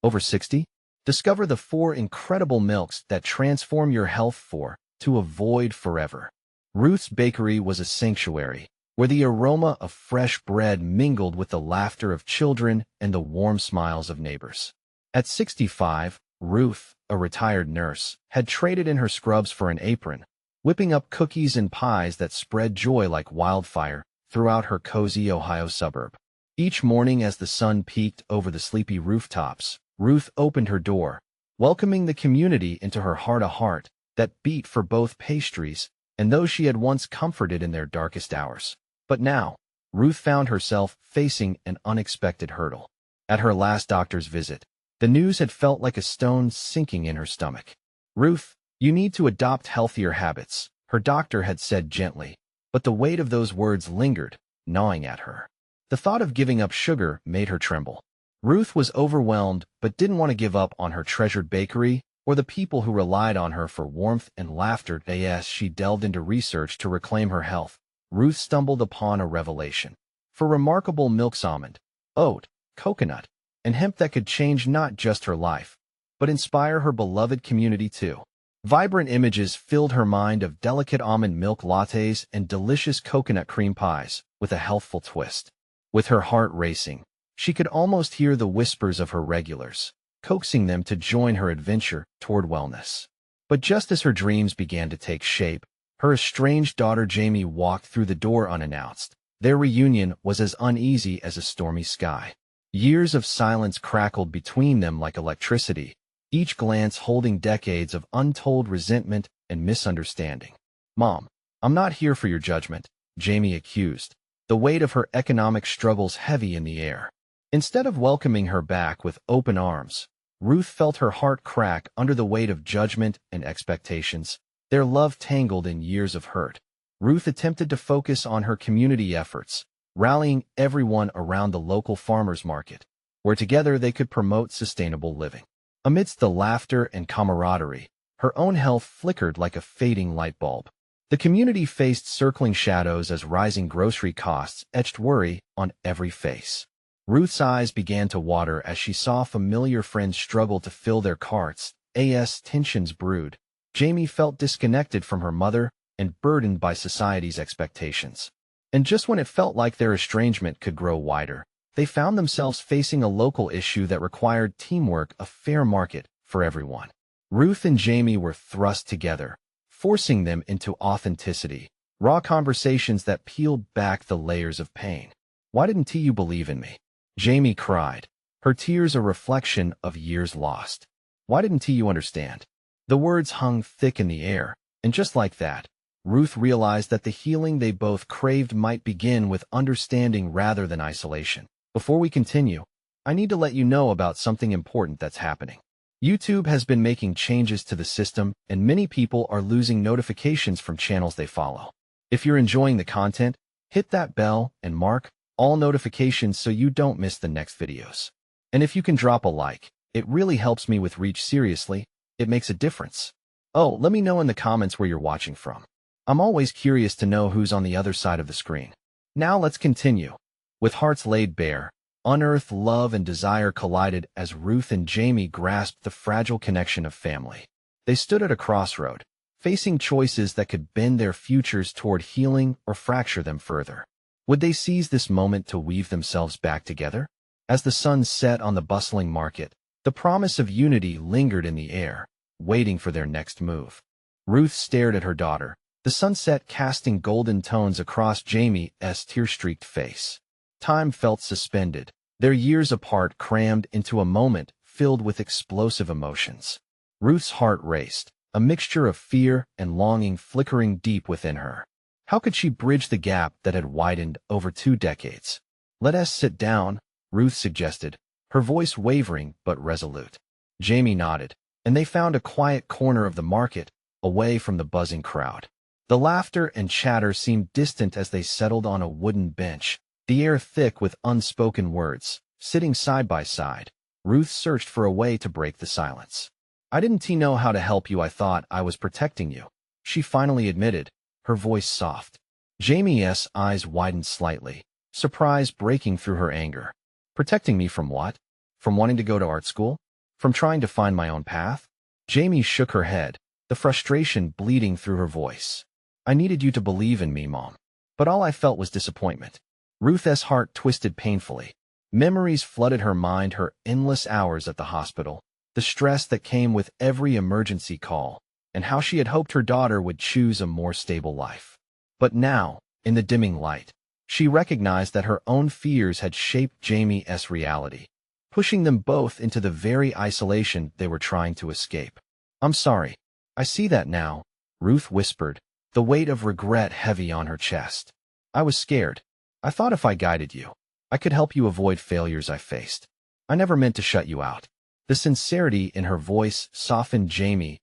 Over 60? Discover the 4 incredible milks that transform your health to avoid forever. Ruth's Bakery was a sanctuary, where the aroma of fresh bread mingled with the laughter of children and the warm smiles of neighbors. At 65, Ruth, a retired nurse, had traded in her scrubs for an apron, whipping up cookies and pies that spread joy like wildfire throughout her cozy Ohio suburb. Each morning as the sun peeked over the sleepy rooftops, Ruth opened her door, welcoming the community into her heart-to-heart that beat for both pastries and those she had once comforted in their darkest hours. But now, Ruth found herself facing an unexpected hurdle. At her last doctor's visit, the news had felt like a stone sinking in her stomach. "Ruth, you need to adopt healthier habits," her doctor had said gently, but the weight of those words lingered, gnawing at her. The thought of giving up sugar made her tremble. Ruth was overwhelmed but didn't want to give up on her treasured bakery or the people who relied on her for warmth and laughter. As she delved into research to reclaim her health, Ruth stumbled upon a revelation. For remarkable milks, almond, oat, coconut, and hemp that could change not just her life, but inspire her beloved community too. Vibrant images filled her mind of delicate almond milk lattes and delicious coconut cream pies with a healthful twist. With her heart racing, she could almost hear the whispers of her regulars, coaxing them to join her adventure toward wellness. But just as her dreams began to take shape, her estranged daughter Jamie walked through the door unannounced. Their reunion was as uneasy as a stormy sky. Years of silence crackled between them like electricity, each glance holding decades of untold resentment and misunderstanding. "Mom, I'm not here for your judgment," Jamie accused, the weight of her economic struggles heavy in the air. Instead of welcoming her back with open arms, Ruth felt her heart crack under the weight of judgment and expectations, their love tangled in years of hurt. Ruth attempted to focus on her community efforts, rallying everyone around the local farmers market, where together they could promote sustainable living. Amidst the laughter and camaraderie, her own health flickered like a fading light bulb. The community faced circling shadows as rising grocery costs etched worry on every face. Ruth's eyes began to water as she saw familiar friends struggle to fill their carts. As tensions brewed, Jamie felt disconnected from her mother and burdened by society's expectations. And just when it felt like their estrangement could grow wider, they found themselves facing a local issue that required teamwork, a fair market for everyone. Ruth and Jamie were thrust together, forcing them into authenticity, raw conversations that peeled back the layers of pain. "Why didn't you believe in me?" Jamie cried, her tears a reflection of years lost. "Why didn't you understand?" The words hung thick in the air, and just like that, Ruth realized that the healing they both craved might begin with understanding rather than isolation. Before we continue, I need to let you know about something important that's happening. YouTube has been making changes to the system, and many people are losing notifications from channels they follow. If you're enjoying the content, hit that bell and mark all notifications so you don't miss the next videos. And if you can drop a like, it really helps me with reach. Seriously, it makes a difference. Oh, let me know in the comments where you're watching from. I'm always curious to know who's on the other side of the screen. Now let's continue. With hearts laid bare, unearthed love and desire collided as Ruth and Jamie grasped the fragile connection of family. They stood at a crossroad, facing choices that could bend their futures toward healing or fracture them further. Would they seize this moment to weave themselves back together? As the sun set on the bustling market, the promise of unity lingered in the air, waiting for their next move. Ruth stared at her daughter, the sunset casting golden tones across Jamie's tear-streaked face. Time felt suspended, their years apart crammed into a moment filled with explosive emotions. Ruth's heart raced, a mixture of fear and longing flickering deep within her. How could she bridge the gap that had widened over 2 decades? "Let us sit down," Ruth suggested, her voice wavering but resolute. Jamie nodded, and they found a quiet corner of the market, away from the buzzing crowd. The laughter and chatter seemed distant as they settled on a wooden bench, the air thick with unspoken words. Sitting side by side, Ruth searched for a way to break the silence. "I didn't know how to help you. I thought I was protecting you," she finally admitted, her voice soft. Jamie's eyes widened slightly, surprise breaking through her anger. "Protecting me from what? From wanting to go to art school?" From trying to find my own path? Jamie shook her head, the frustration bleeding through her voice. I needed you to believe in me, Mom. But all I felt was disappointment. Ruth's heart twisted painfully. Memories flooded her mind, her endless hours at the hospital, the stress that came with every emergency call, and how she had hoped her daughter would choose a more stable life. But now, in the dimming light, she recognized that her own fears had shaped Jamie's reality, pushing them both into the very isolation they were trying to escape. I'm sorry. I see that now, Ruth whispered, the weight of regret heavy on her chest. I was scared. I thought if I guided you, I could help you avoid failures I faced. I never meant to shut you out. The sincerity in her voice softened Jamie's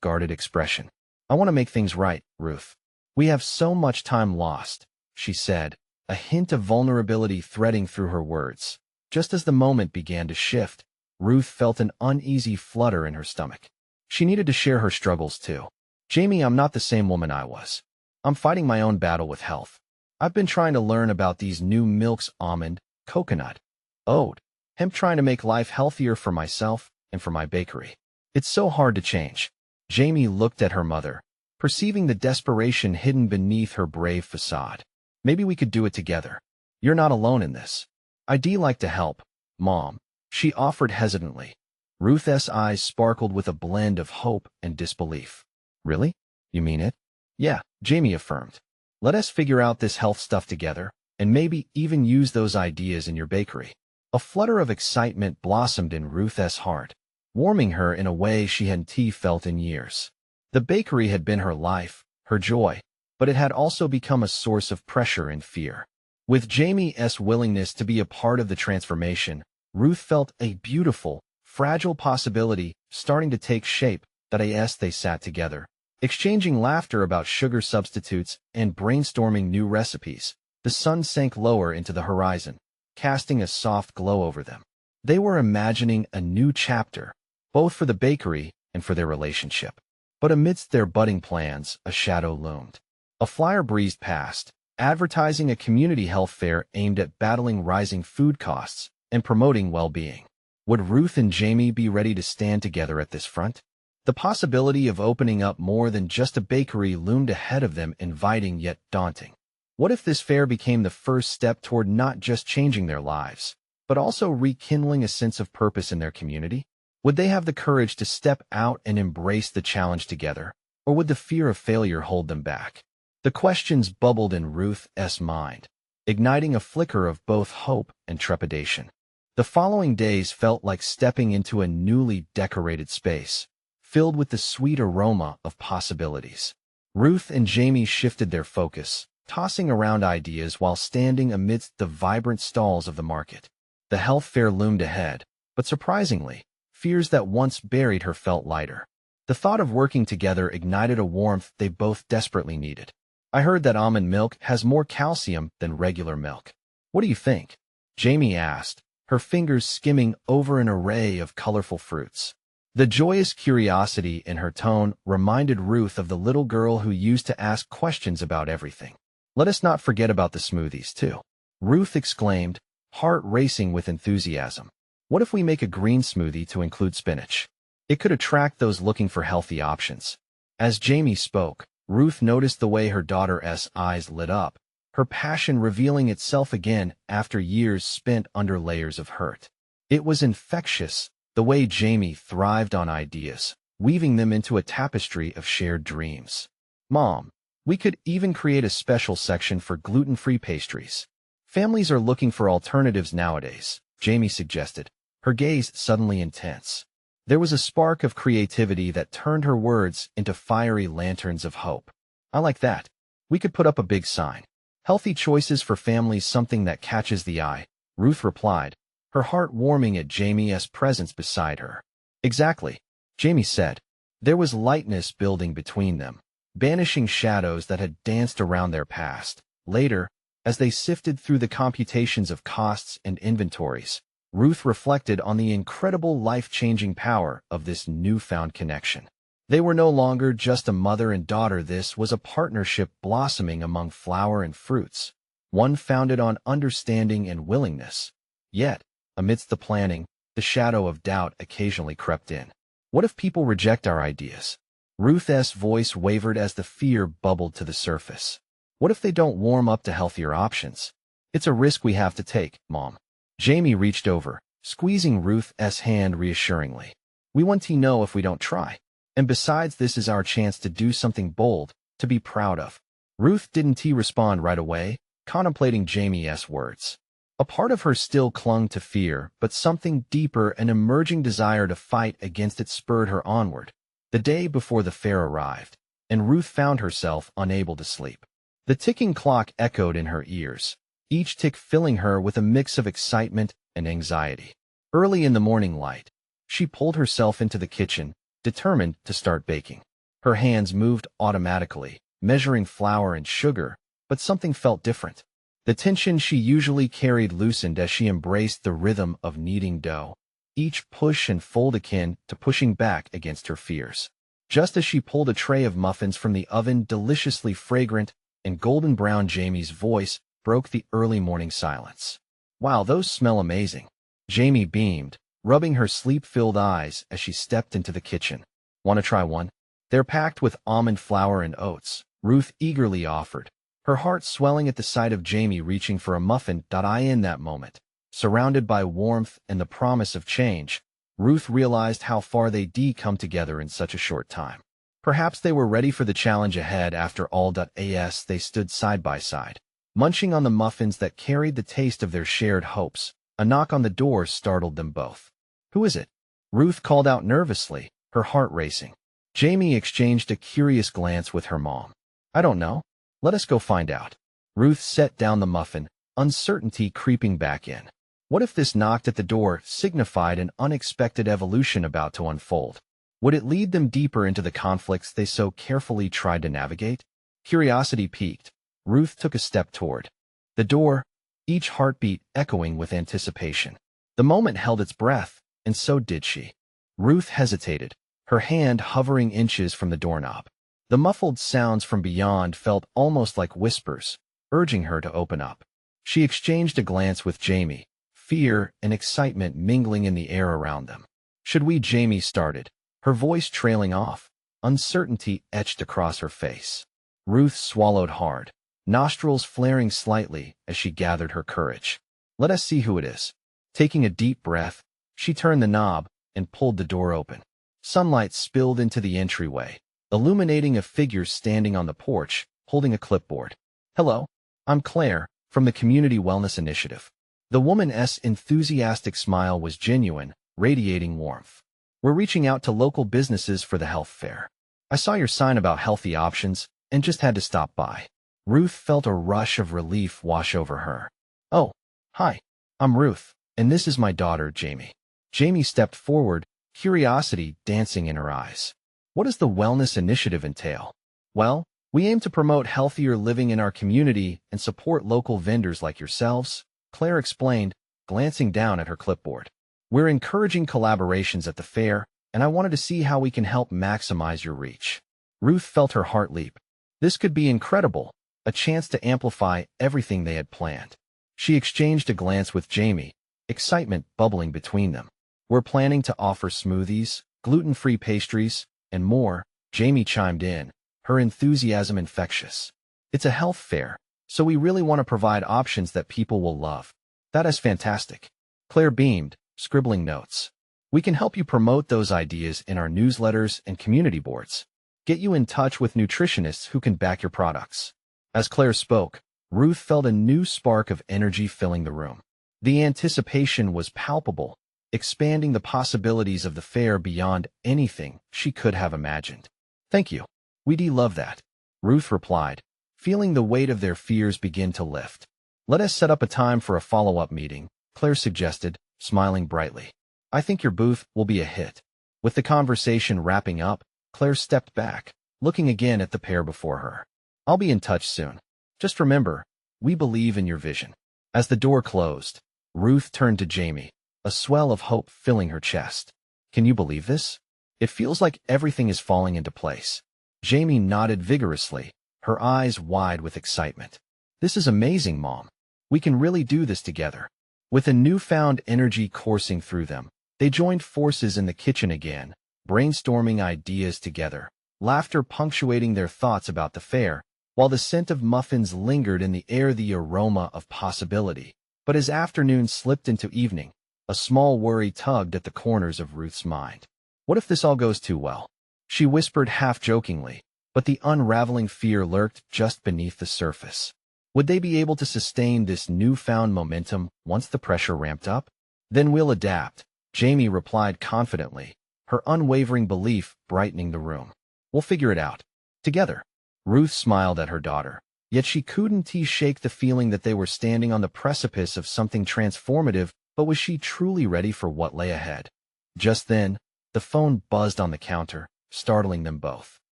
guarded expression. I want to make things right, Ruth. We have so much time lost, she said, a hint of vulnerability threading through her words. Just as the moment began to shift, Ruth felt an uneasy flutter in her stomach. She needed to share her struggles too. Jamie, I'm not the same woman I was. I'm fighting my own battle with health. I've been trying to learn about these new milks: almond, coconut, oat, hemp, trying to make life healthier for myself and for my bakery. It's so hard to change. Jamie looked at her mother, perceiving the desperation hidden beneath her brave facade. Maybe we could do it together. You're not alone in this. I'd like to help, Mom, she offered hesitantly. Ruth's eyes sparkled with a blend of hope and disbelief. Really? You mean it? Yeah, Jamie affirmed. Let us figure out this health stuff together, and maybe even use those ideas in your bakery. A flutter of excitement blossomed in Ruth's heart, warming her in a way she hadn't felt in years. The bakery had been her life, her joy, but it had also become a source of pressure and fear. With Jamie's willingness to be a part of the transformation, Ruth felt a beautiful, fragile possibility starting to take shape. That as they sat together, exchanging laughter about sugar substitutes and brainstorming new recipes, the sun sank lower into the horizon, casting a soft glow over them. They were imagining a new chapter, both for the bakery and for their relationship. But amidst their budding plans, a shadow loomed. A flyer breezed past, advertising a community health fair aimed at battling rising food costs and promoting well-being. Would Ruth and Jamie be ready to stand together at this front? The possibility of opening up more than just a bakery loomed ahead of them, inviting yet daunting. What if this fair became the first step toward not just changing their lives, but also rekindling a sense of purpose in their community? Would they have the courage to step out and embrace the challenge together, or would the fear of failure hold them back? The questions bubbled in Ruth's mind, igniting a flicker of both hope and trepidation. The following days felt like stepping into a newly decorated space, filled with the sweet aroma of possibilities. Ruth and Jamie shifted their focus, tossing around ideas while standing amidst the vibrant stalls of the market. The health fair loomed ahead, but surprisingly, fears that once buried her felt lighter. The thought of working together ignited a warmth they both desperately needed. I heard that almond milk has more calcium than regular milk. What do you think? Jamie asked, her fingers skimming over an array of colorful fruits. The joyous curiosity in her tone reminded Ruth of the little girl who used to ask questions about everything. Let us not forget about the smoothies, too, Ruth exclaimed, heart racing with enthusiasm. What if we make a green smoothie to include spinach? It could attract those looking for healthy options. As Jamie spoke, Ruth noticed the way her daughter's eyes lit up, her passion revealing itself again after years spent under layers of hurt. It was infectious, the way Jamie thrived on ideas, weaving them into a tapestry of shared dreams. Mom, we could even create a special section for gluten-free pastries. Families are looking for alternatives nowadays, Jamie suggested, her gaze suddenly intense. There was a spark of creativity that turned her words into fiery lanterns of hope. I like that. We could put up a big sign. Healthy choices for families, something that catches the eye, Ruth replied, her heart warming at Jamie's presence beside her. Exactly, Jamie said. There was lightness building between them, banishing shadows that had danced around their past. Later, as they sifted through the computations of costs and inventories, Ruth reflected on the incredible life-changing power of this newfound connection. They were no longer just a mother and daughter. This was a partnership blossoming among flour and fruits, one founded on understanding and willingness. Yet, amidst the planning, the the shadow of doubt occasionally crept in. What if people reject our ideas? Ruth's voice wavered as the fear bubbled to the surface. What if they don't warm up to healthier options? It's a risk we have to take, Mom. Jamie reached over, squeezing Ruth's hand reassuringly. We want to know if we don't try. And besides, this is our chance to do something bold, to be proud of. Ruth didn't respond right away, contemplating Jamie's words. A part of her still clung to fear, but something deeper, an emerging desire to fight against it, spurred her onward. The day before the fair arrived, and Ruth found herself unable to sleep. The ticking clock echoed in her ears, each tick filling her with a mix of excitement and anxiety. Early in the morning light, she pulled herself into the kitchen, determined to start baking. Her hands moved automatically, measuring flour and sugar, but something felt different. The tension she usually carried loosened as she embraced the rhythm of kneading dough, each push and fold akin to pushing back against her fears. Just as she pulled a tray of muffins from the oven, deliciously fragrant and golden brown, Jamie's voice broke the early morning silence. Wow, those smell amazing. Jamie beamed, rubbing her sleep-filled eyes as she stepped into the kitchen. Want to try one? They're packed with almond flour and oats, Ruth eagerly offered, her heart swelling at the sight of Jamie reaching for a muffin. In that moment, surrounded by warmth and the promise of change, Ruth realized how far they'd come together in such a short time. Perhaps they were ready for the challenge ahead after all. As they stood side by side, munching on the muffins that carried the taste of their shared hopes, a knock on the door startled them both. Who is it? Ruth called out nervously, her heart racing. Jamie exchanged a curious glance with her mom. I don't know. Let us go find out. Ruth set down the muffin, uncertainty creeping back in. What if this knock at the door signified an unexpected evolution about to unfold? Would it lead them deeper into the conflicts they so carefully tried to navigate? Curiosity piqued, Ruth took a step toward the door, each heartbeat echoing with anticipation. The moment held its breath, and so did she. Ruth hesitated, her hand hovering inches from the doorknob. The muffled sounds from beyond felt almost like whispers, urging her to open up. She exchanged a glance with Jamie, fear and excitement mingling in the air around them. Should we? Jamie started, her voice trailing off, uncertainty etched across her face. Ruth swallowed hard, nostrils flaring slightly as she gathered her courage. Let us see who it is. Taking a deep breath, she turned the knob and pulled the door open. Sunlight spilled into the entryway, illuminating a figure standing on the porch, holding a clipboard. Hello, I'm Claire, from the Community Wellness Initiative. The woman's enthusiastic smile was genuine, radiating warmth. We're reaching out to local businesses for the health fair. I saw your sign about healthy options and just had to stop by. Ruth felt a rush of relief wash over her. Oh, hi, I'm Ruth, and this is my daughter, Jamie. Jamie stepped forward, curiosity dancing in her eyes. What does the wellness initiative entail? Well, we aim to promote healthier living in our community and support local vendors like yourselves, Claire explained, glancing down at her clipboard. We're encouraging collaborations at the fair, and I wanted to see how we can help maximize your reach. Ruth felt her heart leap. This could be incredible, a chance to amplify everything they had planned. She exchanged a glance with Jamie, excitement bubbling between them. We're planning to offer smoothies, gluten-free pastries, and more, Jamie chimed in, her enthusiasm infectious. It's a health fair, so we really want to provide options that people will love. That is fantastic. Claire beamed, scribbling notes. We can help you promote those ideas in our newsletters and community boards. Get you in touch with nutritionists who can back your products. As Claire spoke, Ruth felt a new spark of energy filling the room. The anticipation was palpable, expanding the possibilities of the fair beyond anything she could have imagined. Thank you. We'd love that, Ruth replied, feeling the weight of their fears begin to lift. Let us set up a time for a follow-up meeting, Claire suggested, smiling brightly. I think your booth will be a hit. With the conversation wrapping up, Claire stepped back, looking again at the pair before her. I'll be in touch soon. Just remember, we believe in your vision. As the door closed, Ruth turned to Jamie, a swell of hope filling her chest. Can you believe this? It feels like everything is falling into place. Jamie nodded vigorously, her eyes wide with excitement. This is amazing, Mom. We can really do this together. With a newfound energy coursing through them, They joined forces in the kitchen again, brainstorming ideas together, laughter punctuating their thoughts about the fair, while the scent of muffins lingered in the air, the aroma of possibility. But as afternoon slipped into evening, a small worry tugged at the corners of Ruth's mind. What if this all goes too well? She whispered half-jokingly, but the unraveling fear lurked just beneath the surface. Would they be able to sustain this newfound momentum once the pressure ramped up? Then we'll adapt, Jamie replied confidently, her unwavering belief brightening the room. We'll figure it out. Together. Ruth smiled at her daughter, yet she couldn't shake the feeling that they were standing on the precipice of something transformative, but was she truly ready for what lay ahead? Just then, the phone buzzed on the counter, startling them both.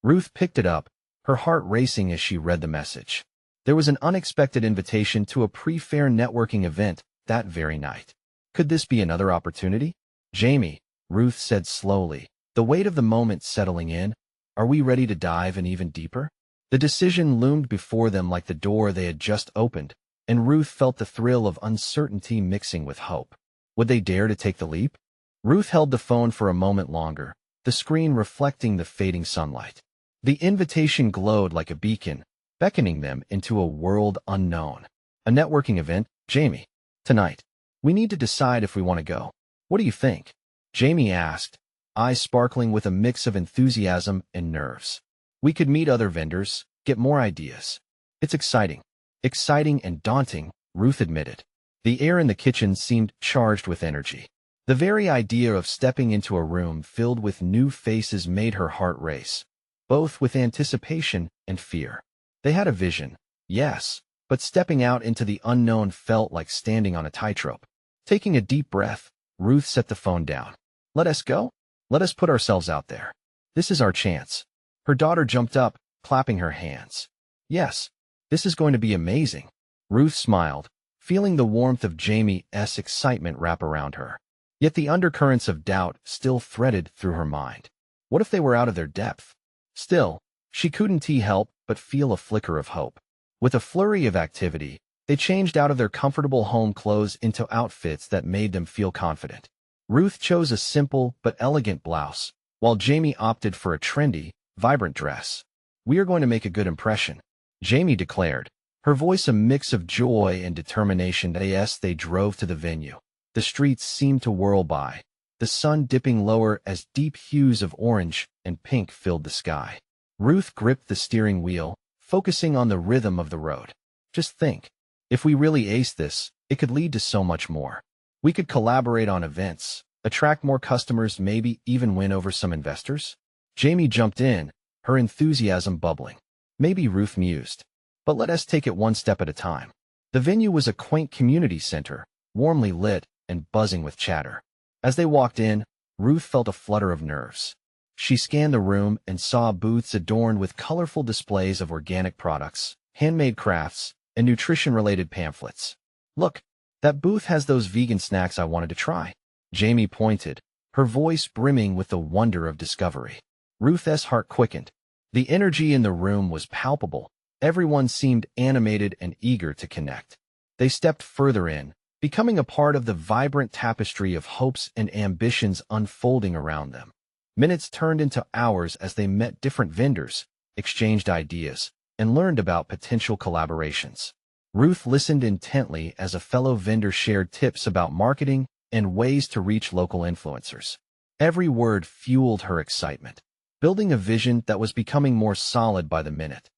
Ruth picked it up, her heart racing as she read the message. There was an unexpected invitation to a pre-fair networking event that very night. Could this be another opportunity? Jamie, Ruth said slowly, the weight of the moment settling in. Are we ready to dive in even deeper? The decision loomed before them like the door they had just opened, and Ruth felt the thrill of uncertainty mixing with hope. Would they dare to take the leap? Ruth held the phone for a moment longer, the screen reflecting the fading sunlight. The invitation glowed like a beacon, beckoning them into a world unknown. A networking event, Jamie. Tonight. We need to decide if we want to go. What do you think? Jamie asked, eyes sparkling with a mix of enthusiasm and nerves. We could meet other vendors, get more ideas. It's exciting. Exciting and daunting, Ruth admitted. The air in the kitchen seemed charged with energy. The very idea of stepping into a room filled with new faces made her heart race, both with anticipation and fear. They had a vision, yes, but stepping out into the unknown felt like standing on a tightrope. Taking a deep breath, Ruth set the phone down. Let us go? Let us put ourselves out there. This is our chance. Her daughter jumped up, clapping her hands. Yes, this is going to be amazing. Ruth smiled, feeling the warmth of Jamie's excitement wrap around her. Yet the undercurrents of doubt still threaded through her mind. What if they were out of their depth? Still, she couldn't help but feel a flicker of hope. With a flurry of activity, they changed out of their comfortable home clothes into outfits that made them feel confident. Ruth chose a simple but elegant blouse, while Jamie opted for a trendy, vibrant dress. We are going to make a good impression, Jamie declared, her voice a mix of joy and determination as they drove to the venue. The streets seemed to whirl by, the sun dipping lower as deep hues of orange and pink filled the sky. Ruth gripped the steering wheel, focusing on the rhythm of the road. Just think, if we really ace this, it could lead to so much more. We could collaborate on events, attract more customers, maybe even win over some investors. Jamie jumped in, her enthusiasm bubbling. Maybe, Ruth mused. But let us take it one step at a time. The venue was a quaint community center, warmly lit and buzzing with chatter. As they walked in, Ruth felt a flutter of nerves. She scanned the room and saw booths adorned with colorful displays of organic products, handmade crafts, and nutrition-related pamphlets. Look, that booth has those vegan snacks I wanted to try. Jamie pointed, her voice brimming with the wonder of discovery. Ruth's heart quickened. The energy in the room was palpable. Everyone seemed animated and eager to connect. They stepped further in, becoming a part of the vibrant tapestry of hopes and ambitions unfolding around them. Minutes turned into hours as they met different vendors, exchanged ideas, and learned about potential collaborations. Ruth listened intently as a fellow vendor shared tips about marketing and ways to reach local influencers. Every word fueled her excitement, building a vision that was becoming more solid by the minute.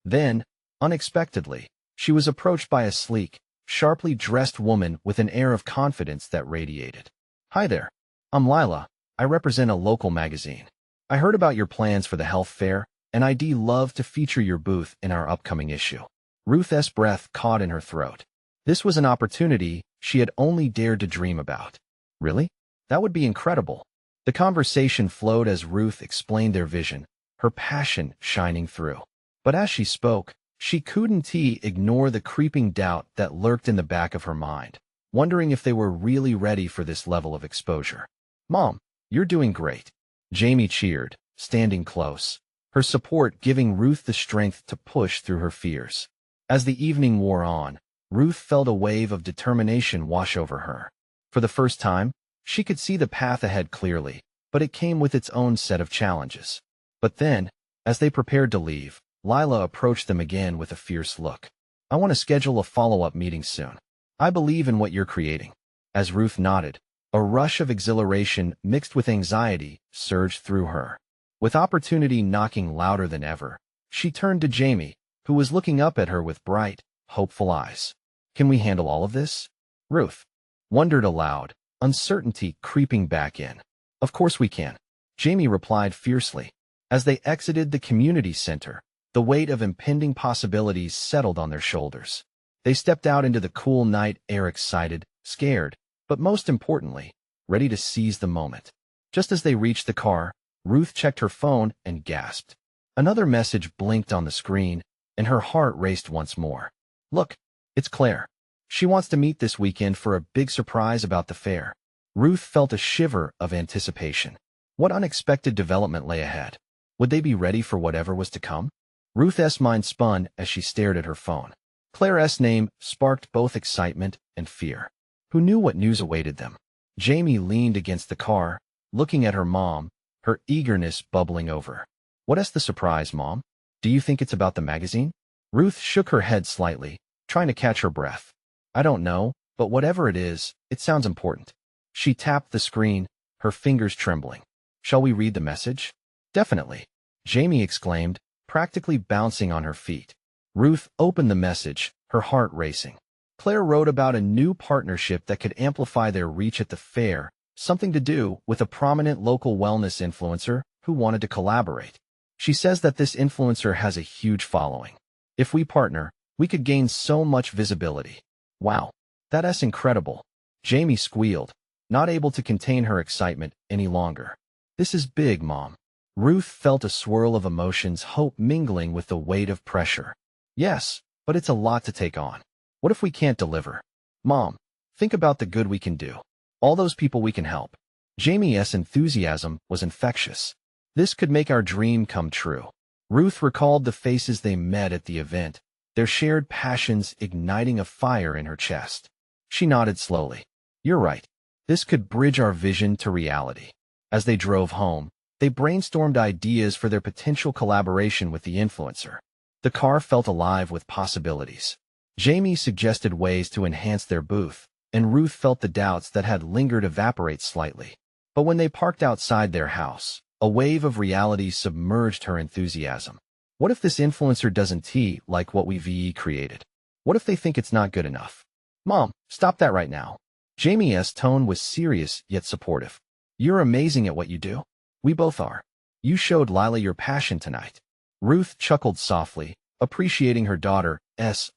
Then, unexpectedly, she was approached by a sleek, sharply dressed woman with an air of confidence that radiated. Hi there, I'm Lila. I represent a local magazine. I heard about your plans for the health fair, and I'd love to feature your booth in our upcoming issue. Ruth's breath caught in her throat. This was an opportunity she had only dared to dream about. Really? That would be incredible. The conversation flowed as Ruth explained their vision, her passion shining through. But as she spoke, she couldn't ignore the creeping doubt that lurked in the back of her mind, wondering if they were really ready for this level of exposure. Mom, you're doing great. Jamie cheered, standing close, her support giving Ruth the strength to push through her fears. As the evening wore on, Ruth felt a wave of determination wash over her. For the first time, She could see the path ahead clearly, but it came with its own set of challenges. But then, as they prepared to leave, Lila approached them again with a fierce look. I want to schedule a follow-up meeting soon. I believe in what you're creating. As Ruth nodded, a rush of exhilaration mixed with anxiety surged through her. With opportunity knocking louder than ever, she turned to Jamie, who was looking up at her with bright, hopeful eyes. Can we handle all of this? Ruth wondered aloud, uncertainty creeping back in. Of course we can, Jamie replied fiercely. As they exited the community center, the weight of impending possibilities settled on their shoulders. They stepped out into the cool night air excited, scared, but most importantly, ready to seize the moment. Just as they reached the car, Ruth checked her phone and gasped. Another message blinked on the screen, and her heart raced once more. Look, it's Claire. She wants to meet this weekend for a big surprise about the fair. Ruth felt a shiver of anticipation. What unexpected development lay ahead? Would they be ready for whatever was to come? Ruth's mind spun as she stared at her phone. Claire's name sparked both excitement and fear. Who knew what news awaited them? Jamie leaned against the car, looking at her mom, her eagerness bubbling over. What's the surprise, Mom? Do you think it's about the magazine? Ruth shook her head slightly, trying to catch her breath. I don't know, but whatever it is, it sounds important. She tapped the screen, her fingers trembling. Shall we read the message? Definitely, Jamie exclaimed, practically bouncing on her feet. Ruth opened the message, her heart racing. Claire wrote about a new partnership that could amplify their reach at the fair, something to do with a prominent local wellness influencer who wanted to collaborate. She says that this influencer has a huge following. If we partner, we could gain so much visibility. Wow, that's incredible. Jamie squealed, not able to contain her excitement any longer. This is big, Mom. Ruth felt a swirl of emotions, hope mingling with the weight of pressure. Yes, but it's a lot to take on. What if we can't deliver? Mom, think about the good we can do. All those people we can help. Jamie's enthusiasm was infectious. This could make our dream come true. Ruth recalled the faces they met at the event, their shared passions igniting a fire in her chest. She nodded slowly. You're right. This could bridge our vision to reality. As they drove home, they brainstormed ideas for their potential collaboration with the influencer. The car felt alive with possibilities. Jamie suggested ways to enhance their booth, and Ruth felt the doubts that had lingered evaporate slightly. But when they parked outside their house, a wave of reality submerged her enthusiasm. What if this influencer doesn't like what we created? What if they think it's not good enough? Mom, stop that right now. Jamie's tone was serious yet supportive. You're amazing at what you do. We both are. You showed Lila your passion tonight. Ruth chuckled softly, appreciating her daughter's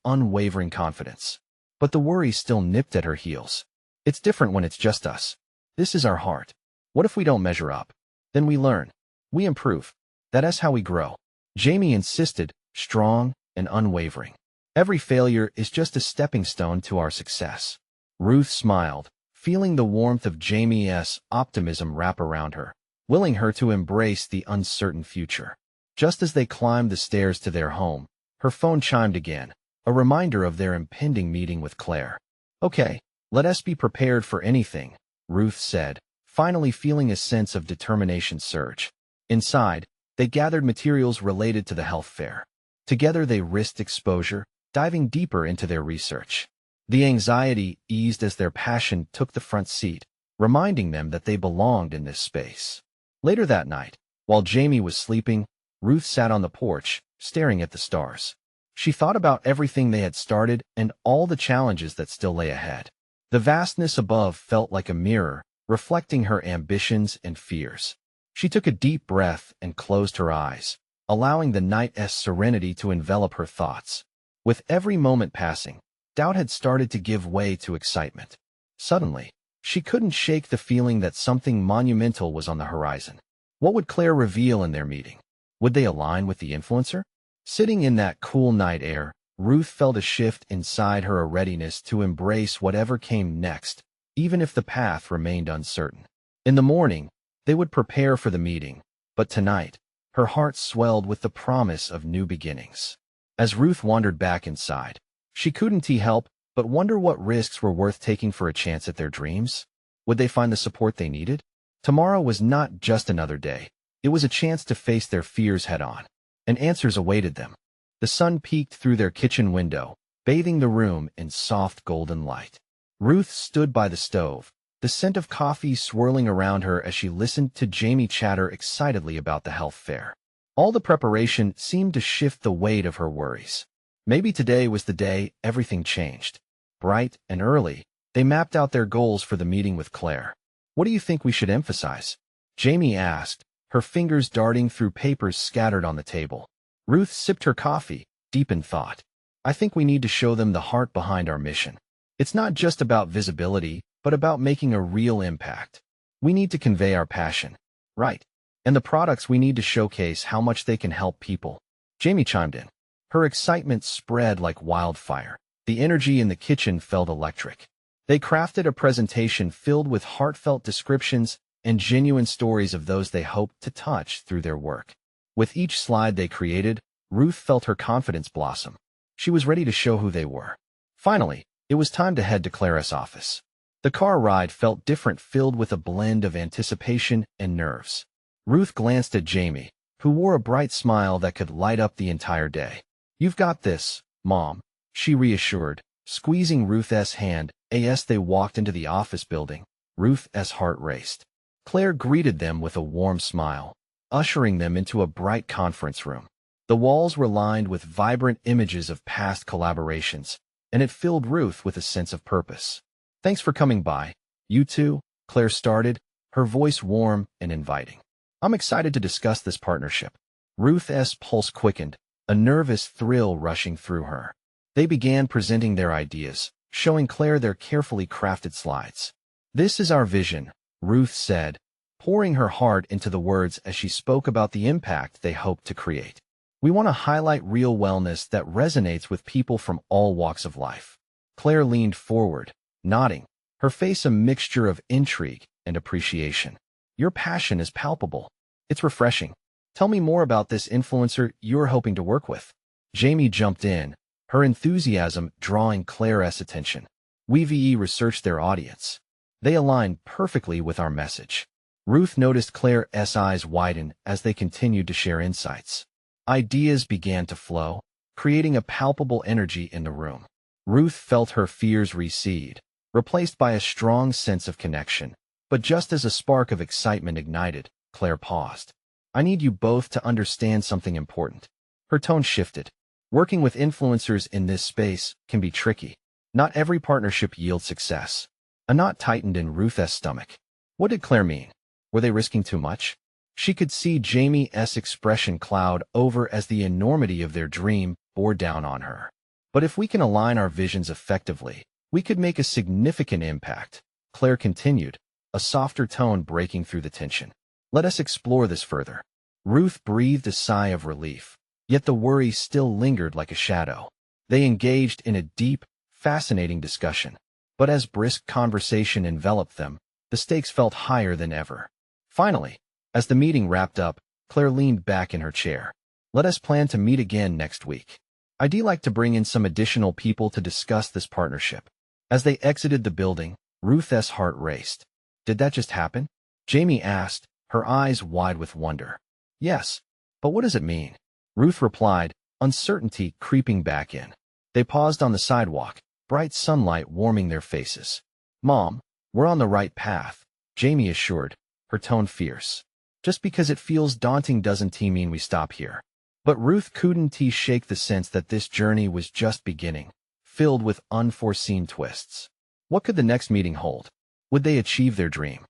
unwavering confidence. But the worry still nipped at her heels. It's different when it's just us. This is our heart. What if we don't measure up? Then we learn. We improve. That's how we grow. Jamie insisted, strong and unwavering. Every failure is just a stepping stone to our success. Ruth smiled, feeling the warmth of Jamie's optimism wrap around her, willing her to embrace the uncertain future. Just as they climbed the stairs to their home, her phone chimed again, a reminder of their impending meeting with Claire. Okay, let us be prepared for anything, Ruth said, finally feeling a sense of determination surge. Inside, they gathered materials related to the health fair. Together they risked exposure, diving deeper into their research. The anxiety eased as their passion took the front seat, reminding them that they belonged in this space. Later that night, while Jamie was sleeping, Ruth sat on the porch, staring at the stars. She thought about everything they had started and all the challenges that still lay ahead. The vastness above felt like a mirror, reflecting her ambitions and fears. She took a deep breath and closed her eyes, allowing the night's serenity to envelop her thoughts. With every moment passing, doubt had started to give way to excitement. Suddenly, she couldn't shake the feeling that something monumental was on the horizon. What would Claire reveal in their meeting? Would they align with the influencer? Sitting in that cool night air, Ruth felt a shift inside her, a readiness to embrace whatever came next, even if the path remained uncertain. In the morning, they would prepare for the meeting, but tonight, her heart swelled with the promise of new beginnings. As Ruth wandered back inside, she couldn't help but wonder what risks were worth taking for a chance at their dreams. Would they find the support they needed? Tomorrow was not just another day. It was a chance to face their fears head-on, and answers awaited them. The sun peeked through their kitchen window, bathing the room in soft golden light. Ruth stood by the stove, the scent of coffee swirling around her as she listened to Jamie chatter excitedly about the health fair. All the preparation seemed to shift the weight of her worries. Maybe today was the day everything changed. Bright and early, they mapped out their goals for the meeting with Claire. "What do you think we should emphasize?" Jamie asked, her fingers darting through papers scattered on the table. Ruth sipped her coffee, deep in thought. "I think we need to show them the heart behind our mission. It's not just about visibility, but about making a real impact. We need to convey our passion. Right. And the products we need to showcase how much they can help people." Jamie chimed in. Her excitement spread like wildfire. The energy in the kitchen felt electric. They crafted a presentation filled with heartfelt descriptions and genuine stories of those they hoped to touch through their work. With each slide they created, Ruth felt her confidence blossom. She was ready to show who they were. Finally, it was time to head to Claire's office. The car ride felt different, filled with a blend of anticipation and nerves. Ruth glanced at Jamie, who wore a bright smile that could light up the entire day. "You've got this, Mom," she reassured, squeezing Ruth's hand. As they walked into the office building, Ruth's heart raced. Claire greeted them with a warm smile, ushering them into a bright conference room. The walls were lined with vibrant images of past collaborations, and it filled Ruth with a sense of purpose. "Thanks for coming by, you two," Claire started, her voice warm and inviting. "I'm excited to discuss this partnership." Ruth's pulse quickened, a nervous thrill rushing through her. They began presenting their ideas, showing Claire their carefully crafted slides. "This is our vision," Ruth said, pouring her heart into the words as she spoke about the impact they hoped to create. "We want to highlight real wellness that resonates with people from all walks of life." Claire leaned forward, nodding, her face a mixture of intrigue and appreciation. "Your passion is palpable. It's refreshing. Tell me more about this influencer you're hoping to work with." Jamie jumped in, her enthusiasm drawing Claire's attention. "We've researched their audience. They align perfectly with our message." Ruth noticed Claire's eyes widen as they continued to share insights. Ideas began to flow, creating a palpable energy in the room. Ruth felt her fears recede, replaced by a strong sense of connection. But just as a spark of excitement ignited, Claire paused. "I need you both to understand something important." Her tone shifted. "Working with influencers in this space can be tricky. Not every partnership yields success." A knot tightened in Ruth's stomach. What did Claire mean? Were they risking too much? She could see Jamie's expression cloud over as the enormity of their dream bore down on her. "But if we can align our visions effectively, we could make a significant impact," Claire continued, a softer tone breaking through the tension. "Let us explore this further." Ruth breathed a sigh of relief, yet the worry still lingered like a shadow. They engaged in a deep, fascinating discussion. But as brisk conversation enveloped them, the stakes felt higher than ever. Finally, as the meeting wrapped up, Claire leaned back in her chair. "Let us plan to meet again next week. I'd like to bring in some additional people to discuss this partnership." As they exited the building, Ruth's heart raced. "Did that just happen?" Jamie asked, her eyes wide with wonder. "Yes, but what does it mean?" Ruth replied, uncertainty creeping back in. They paused on the sidewalk, bright sunlight warming their faces. "Mom, we're on the right path," Jamie assured, her tone fierce. "Just because it feels daunting doesn't mean we stop here." But Ruth couldn't shake the sense that this journey was just beginning, filled with unforeseen twists. What could the next meeting hold? Would they achieve their dream?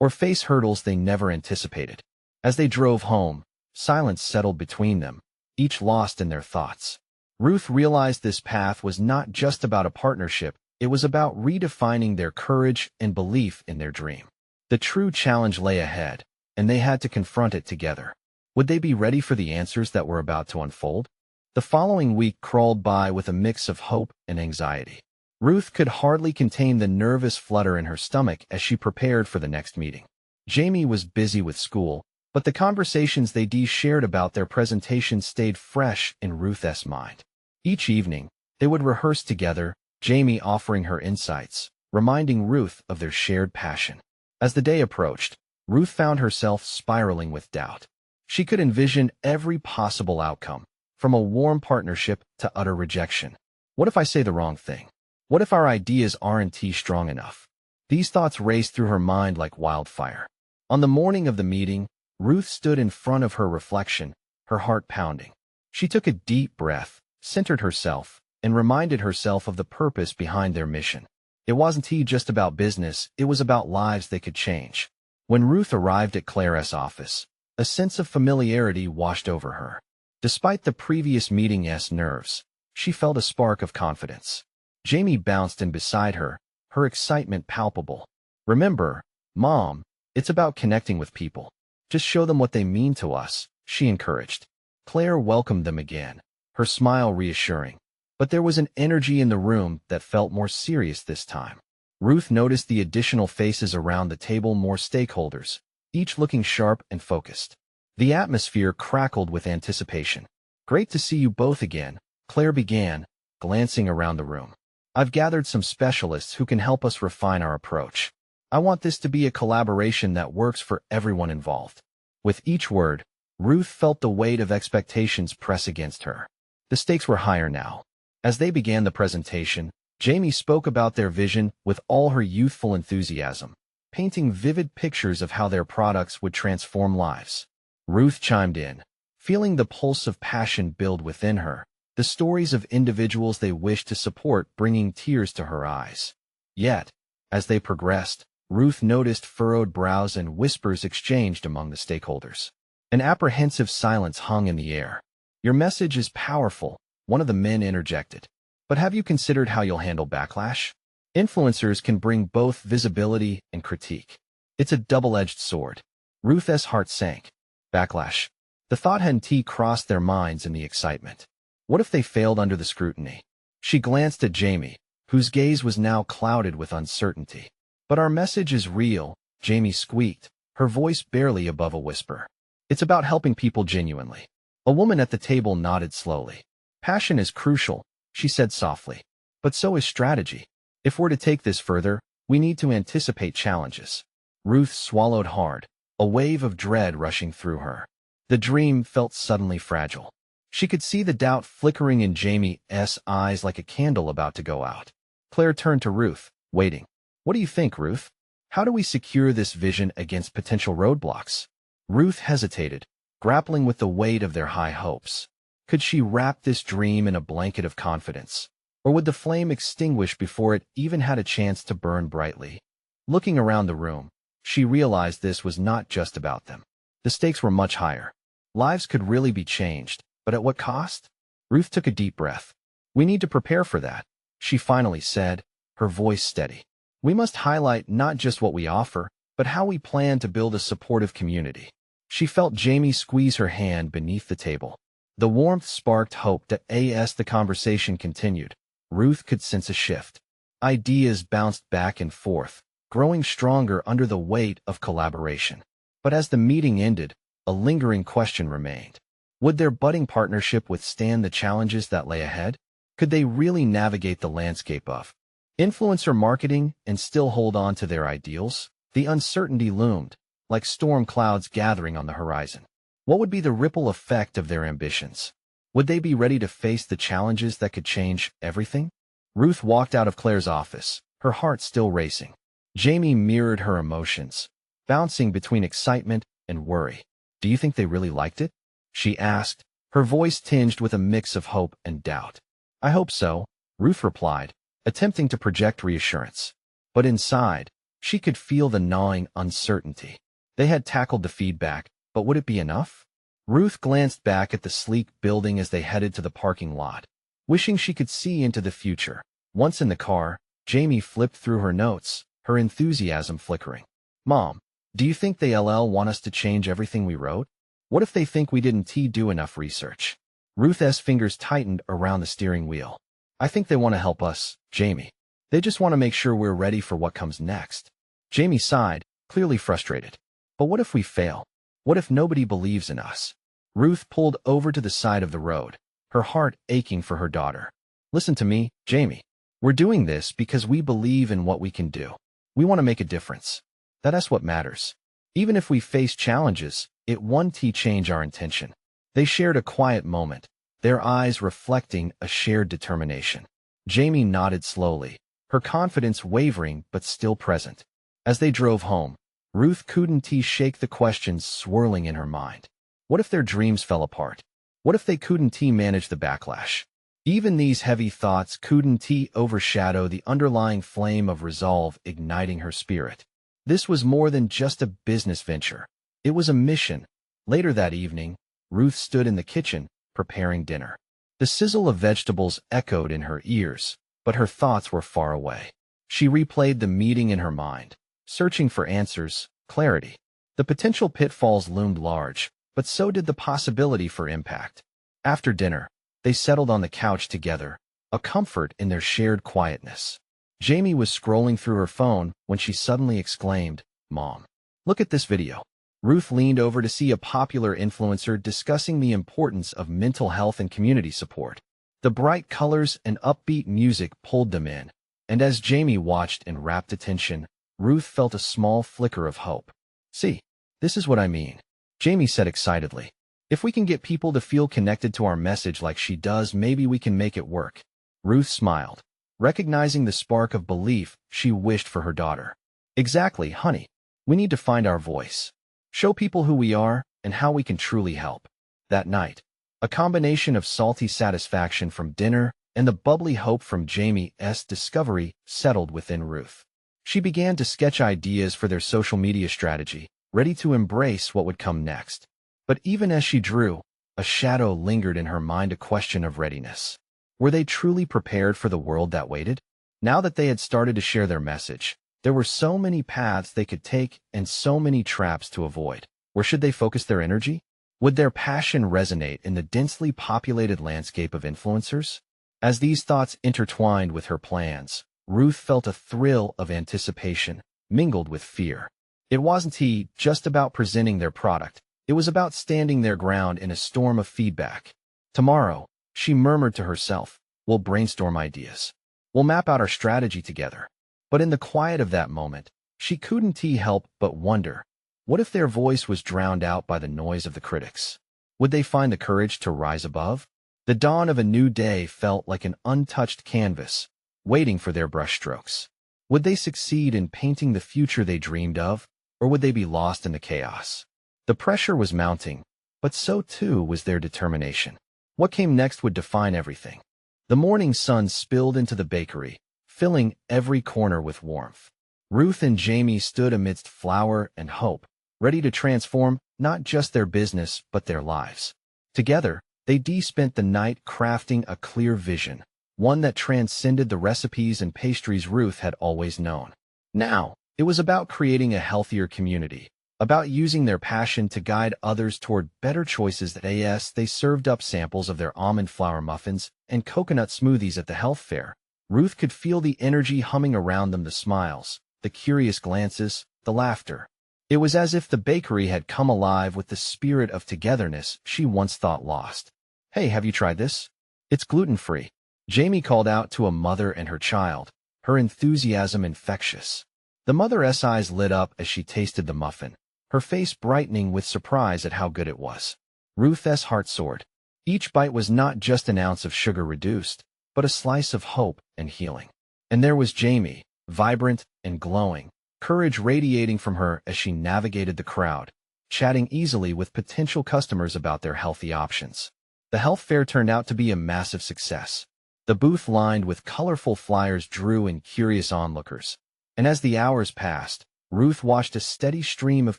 Or face hurdles they never anticipated? As they drove home, silence settled between them, each lost in their thoughts. Ruth realized this path was not just about a partnership, it was about redefining their courage and belief in their dream. The true challenge lay ahead, and they had to confront it together. Would they be ready for the answers that were about to unfold? The following week crawled by with a mix of hope and anxiety. Ruth could hardly contain the nervous flutter in her stomach as she prepared for the next meeting. Jamie was busy with school, but the conversations they shared about their presentation stayed fresh in Ruth's mind. Each evening, they would rehearse together, Jamie offering her insights, reminding Ruth of their shared passion. As the day approached, Ruth found herself spiraling with doubt. She could envision every possible outcome, from a warm partnership to utter rejection. What if I say the wrong thing? What if our ideas aren't strong enough? These thoughts raced through her mind like wildfire. On the morning of the meeting, Ruth stood in front of her reflection, her heart pounding. She took a deep breath, centered herself, and reminded herself of the purpose behind their mission. It wasn't just about business, it was about lives they could change. When Ruth arrived at Claire's office, a sense of familiarity washed over her. Despite the previous meeting's nerves, she felt a spark of confidence. Jamie bounced in beside her, her excitement palpable. "Remember, Mom, it's about connecting with people. Just show them what they mean to us," she encouraged. Claire welcomed them again, her smile reassuring. But there was an energy in the room that felt more serious this time. Ruth noticed the additional faces around the table, more stakeholders, each looking sharp and focused. The atmosphere crackled with anticipation. "Great to see you both again," Claire began, glancing around the room. "I've gathered some specialists who can help us refine our approach. I want this to be a collaboration that works for everyone involved." With each word, Ruth felt the weight of expectations press against her. The stakes were higher now. As they began the presentation, Jamie spoke about their vision with all her youthful enthusiasm, painting vivid pictures of how their products would transform lives. Ruth chimed in, feeling the pulse of passion build within her, the stories of individuals they wished to support bringing tears to her eyes. Yet, as they progressed, Ruth noticed furrowed brows and whispers exchanged among the stakeholders. An apprehensive silence hung in the air. "Your message is powerful," one of the men interjected. "But have you considered how you'll handle backlash? Influencers can bring both visibility and critique. It's a double-edged sword." Ruth's heart sank. Backlash. The thought hadn't crossed their minds in the excitement. What if they failed under the scrutiny? She glanced at Jamie, whose gaze was now clouded with uncertainty. "But our message is real," Jamie squeaked, her voice barely above a whisper. "It's about helping people genuinely." A woman at the table nodded slowly. "Passion is crucial," she said softly. "But so is strategy. If we're to take this further, we need to anticipate challenges." Ruth swallowed hard, a wave of dread rushing through her. The dream felt suddenly fragile. She could see the doubt flickering in Jamie's eyes like a candle about to go out. Claire turned to Ruth, waiting. "What do you think, Ruth? How do we secure this vision against potential roadblocks?" Ruth hesitated, grappling with the weight of their high hopes. Could she wrap this dream in a blanket of confidence? Or would the flame extinguish before it even had a chance to burn brightly? Looking around the room, she realized this was not just about them. The stakes were much higher. Lives could really be changed, but at what cost? Ruth took a deep breath. "We need to prepare for that," she finally said, her voice steady. "We must highlight not just what we offer, but how we plan to build a supportive community." She felt Jamie squeeze her hand beneath the table. The warmth sparked hope that as the conversation continued, Ruth could sense a shift. Ideas bounced back and forth, growing stronger under the weight of collaboration. But as the meeting ended, a lingering question remained. Would their budding partnership withstand the challenges that lay ahead? Could they really navigate the landscape of influencer marketing and still hold on to their ideals? The uncertainty loomed, like storm clouds gathering on the horizon. What would be the ripple effect of their ambitions? Would they be ready to face the challenges that could change everything? Ruth walked out of Claire's office, her heart still racing. Jamie mirrored her emotions, bouncing between excitement and worry. "Do you think they really liked it?" she asked, her voice tinged with a mix of hope and doubt. "I hope so," Ruth replied, attempting to project reassurance. But inside, she could feel the gnawing uncertainty. They had tackled the feedback, but would it be enough? Ruth glanced back at the sleek building as they headed to the parking lot, wishing she could see into the future. Once in the car, Jamie flipped through her notes, her enthusiasm flickering. "Mom, do you think they'll want us to change everything we wrote? What if they think we didn't do enough research?" Ruth's fingers tightened around the steering wheel. "I think they want to help us, Jamie. They just want to make sure we're ready for what comes next." Jamie sighed, clearly frustrated. "But what if we fail? What if nobody believes in us?" Ruth pulled over to the side of the road, her heart aching for her daughter. "Listen to me, Jamie. We're doing this because we believe in what we can do. We want to make a difference. That's what matters. Even if we face challenges, it won't change our intention. They shared a quiet moment, their eyes reflecting a shared determination. Jamie nodded slowly, her confidence wavering but still present. As they drove home, Ruth couldn't shake the questions swirling in her mind. What if their dreams fell apart? What if they couldn't manage the backlash? Even these heavy thoughts couldn't overshadow the underlying flame of resolve igniting her spirit. This was more than just a business venture. It was a mission. Later that evening, Ruth stood in the kitchen, preparing dinner. The sizzle of vegetables echoed in her ears, but her thoughts were far away. She replayed the meeting in her mind, searching for answers, clarity. The potential pitfalls loomed large, but so did the possibility for impact. After dinner, they settled on the couch together, a comfort in their shared quietness. Jamie was scrolling through her phone when she suddenly exclaimed, "Mom, look at this video." Ruth leaned over to see a popular influencer discussing the importance of mental health and community support. The bright colors and upbeat music pulled them in, and as Jamie watched in rapt attention, Ruth felt a small flicker of hope. "See, this is what I mean," Jamie said excitedly. "If we can get people to feel connected to our message like she does, maybe we can make it work." Ruth smiled, recognizing the spark of belief she wished for her daughter. "Exactly, honey. We need to find our voice. Show people who we are and how we can truly help." That night, a combination of salty satisfaction from dinner and the bubbly hope from Jamie's discovery settled within Ruth. She began to sketch ideas for their social media strategy, ready to embrace what would come next. But even as she drew, a shadow lingered in her mind, a question of readiness. Were they truly prepared for the world that waited? Now that they had started to share their message, there were so many paths they could take and so many traps to avoid. Where should they focus their energy? Would their passion resonate in the densely populated landscape of influencers? As these thoughts intertwined with her plans, Ruth felt a thrill of anticipation, mingled with fear. It wasn't just about presenting their product. It was about standing their ground in a storm of feedback. "Tomorrow," she murmured to herself, "we'll brainstorm ideas. We'll map out our strategy together." But in the quiet of that moment, she couldn't help but wonder, what if their voice was drowned out by the noise of the critics? Would they find the courage to rise above? The dawn of a new day felt like an untouched canvas, waiting for their brushstrokes. Would they succeed in painting the future they dreamed of, or would they be lost in the chaos? The pressure was mounting, but so too was their determination. What came next would define everything. The morning sun spilled into the bakery, filling every corner with warmth. Ruth and Jamie stood amidst flour and hope, ready to transform not just their business but their lives. Together, they spent the night crafting a clear vision, one that transcended the recipes and pastries Ruth had always known. Now, it was about creating a healthier community, about using their passion to guide others toward better choices. They served up samples of their almond flour muffins and coconut smoothies at the health fair. Ruth could feel the energy humming around them, the smiles, the curious glances, the laughter. It was as if the bakery had come alive with the spirit of togetherness she once thought lost. "Hey, have you tried this? It's gluten-free," Jamie called out to a mother and her child, her enthusiasm infectious. The mother's eyes lit up as she tasted the muffin, her face brightening with surprise at how good it was. Ruth's heart soared. Each bite was not just an ounce of sugar reduced, but a slice of hope and healing. And there was Jamie, vibrant and glowing, courage radiating from her as she navigated the crowd, chatting easily with potential customers about their healthy options. The health fair turned out to be a massive success. The booth lined with colorful flyers drew in curious onlookers. And as the hours passed, Ruth watched a steady stream of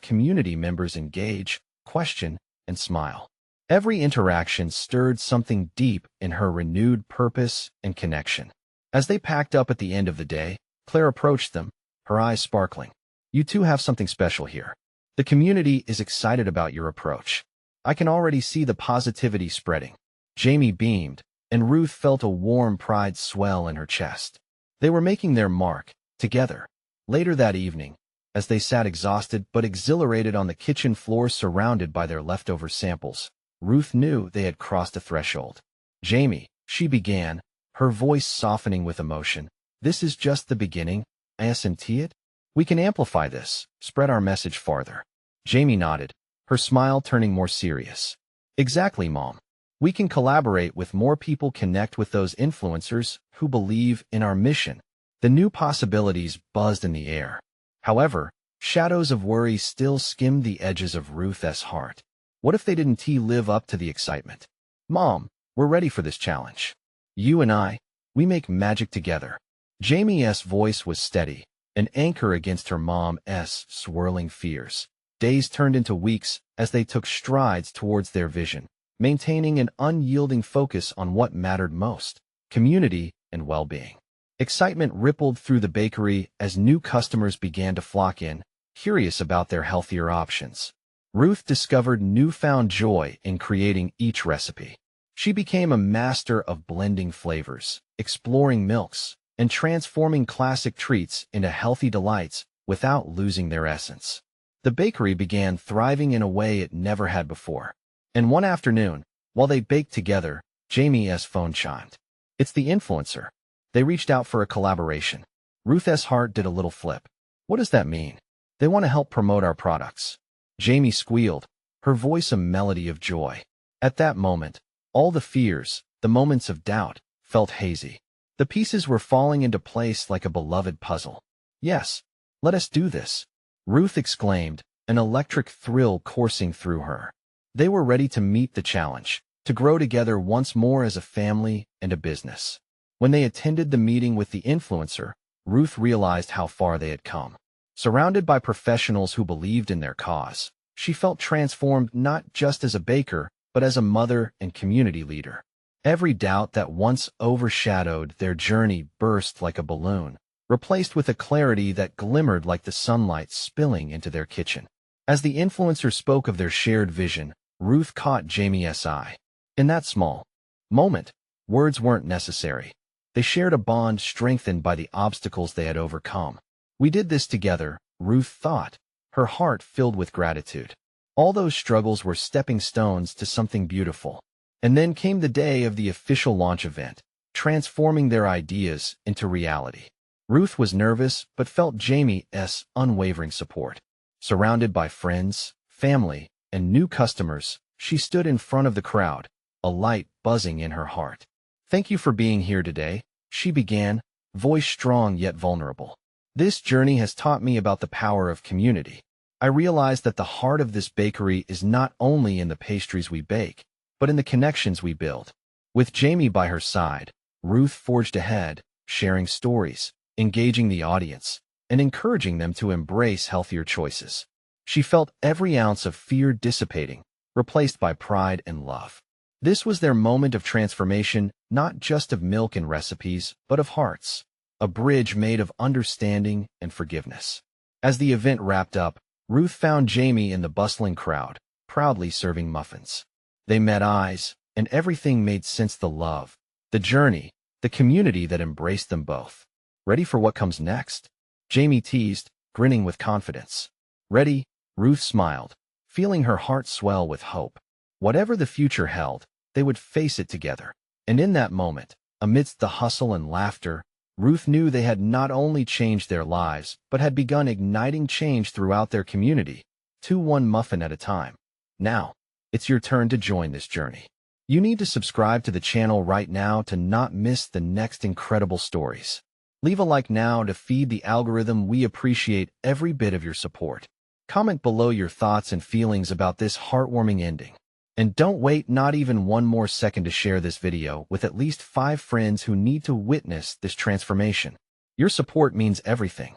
community members engage, question, and smile. Every interaction stirred something deep in her renewed purpose and connection. As they packed up at the end of the day, Claire approached them, her eyes sparkling. "You two have something special here. The community is excited about your approach. I can already see the positivity spreading." Jamie beamed, and Ruth felt a warm pride swell in her chest. They were making their mark, together. Later that evening, as they sat exhausted but exhilarated on the kitchen floor surrounded by their leftover samples, Ruth knew they had crossed a threshold. "Jamie," she began, her voice softening with emotion, This is just the beginning, isn't it? We can amplify this, spread our message farther. Jamie nodded, her smile turning more serious. Exactly, Mom. We can collaborate with more people, connect with those influencers who believe in our mission. The new possibilities buzzed in the air. However, shadows of worry still skimmed the edges of Ruth's heart. What if they didn't live up to the excitement? Mom, we're ready for this challenge. You and I, we make magic together. Jamie's voice was steady, an anchor against her mom's swirling fears. Days turned into weeks as they took strides towards their vision, maintaining an unyielding focus on what mattered most: community and well-being. Excitement rippled through the bakery as new customers began to flock in, curious about their healthier options. Ruth discovered newfound joy in creating each recipe. She became a master of blending flavors, exploring milks, and transforming classic treats into healthy delights without losing their essence. The bakery began thriving in a way it never had before. And one afternoon, while they baked together, Jamie's phone chimed. It's the influencer. They reached out for a collaboration. Ruth's heart did a little flip. What does that mean? They want to help promote our products. Jamie squealed, her voice a melody of joy. At that moment, all the fears, the moments of doubt, felt hazy. The pieces were falling into place like a beloved puzzle. Yes, let us do this, Ruth exclaimed, an electric thrill coursing through her. They were ready to meet the challenge, to grow together once more as a family and a business. When they attended the meeting with the influencer, Ruth realized how far they had come. Surrounded by professionals who believed in their cause, she felt transformed not just as a baker, but as a mother and community leader. Every doubt that once overshadowed their journey burst like a balloon, replaced with a clarity that glimmered like the sunlight spilling into their kitchen. As the influencer spoke of their shared vision, Ruth caught Jamie's eye. In that small moment, words weren't necessary. They shared a bond strengthened by the obstacles they had overcome. We did this together, Ruth thought, her heart filled with gratitude. All those struggles were stepping stones to something beautiful. And then came the day of the official launch event, transforming their ideas into reality. Ruth was nervous but felt Jamie's unwavering support. Surrounded by friends, family, and new customers, she stood in front of the crowd, a light buzzing in her heart. Thank you for being here today, she began, voice strong yet vulnerable. This journey has taught me about the power of community. I realized that the heart of this bakery is not only in the pastries we bake, but in the connections we build. With Jamie by her side, Ruth forged ahead, sharing stories, engaging the audience, and encouraging them to embrace healthier choices. She felt every ounce of fear dissipating, replaced by pride and love. This was their moment of transformation, not just of milk and recipes, but of hearts, a bridge made of understanding and forgiveness. As the event wrapped up, Ruth found Jamie in the bustling crowd, proudly serving muffins. They met eyes, and everything made sense: the love, the journey, the community that embraced them both. Ready for what comes next? Jamie teased, grinning with confidence. Ready, Ruth smiled, feeling her heart swell with hope. Whatever the future held, they would face it together. And in that moment, amidst the hustle and laughter, Ruth knew they had not only changed their lives, but had begun igniting change throughout their community, one muffin at a time. Now, it's your turn to join this journey. You need to subscribe to the channel right now to not miss the next incredible stories. Leave a like now to feed the algorithm. We appreciate every bit of your support. Comment below your thoughts and feelings about this heartwarming ending. And don't wait not even one more second to share this video with at least 5 friends who need to witness this transformation. Your support means everything.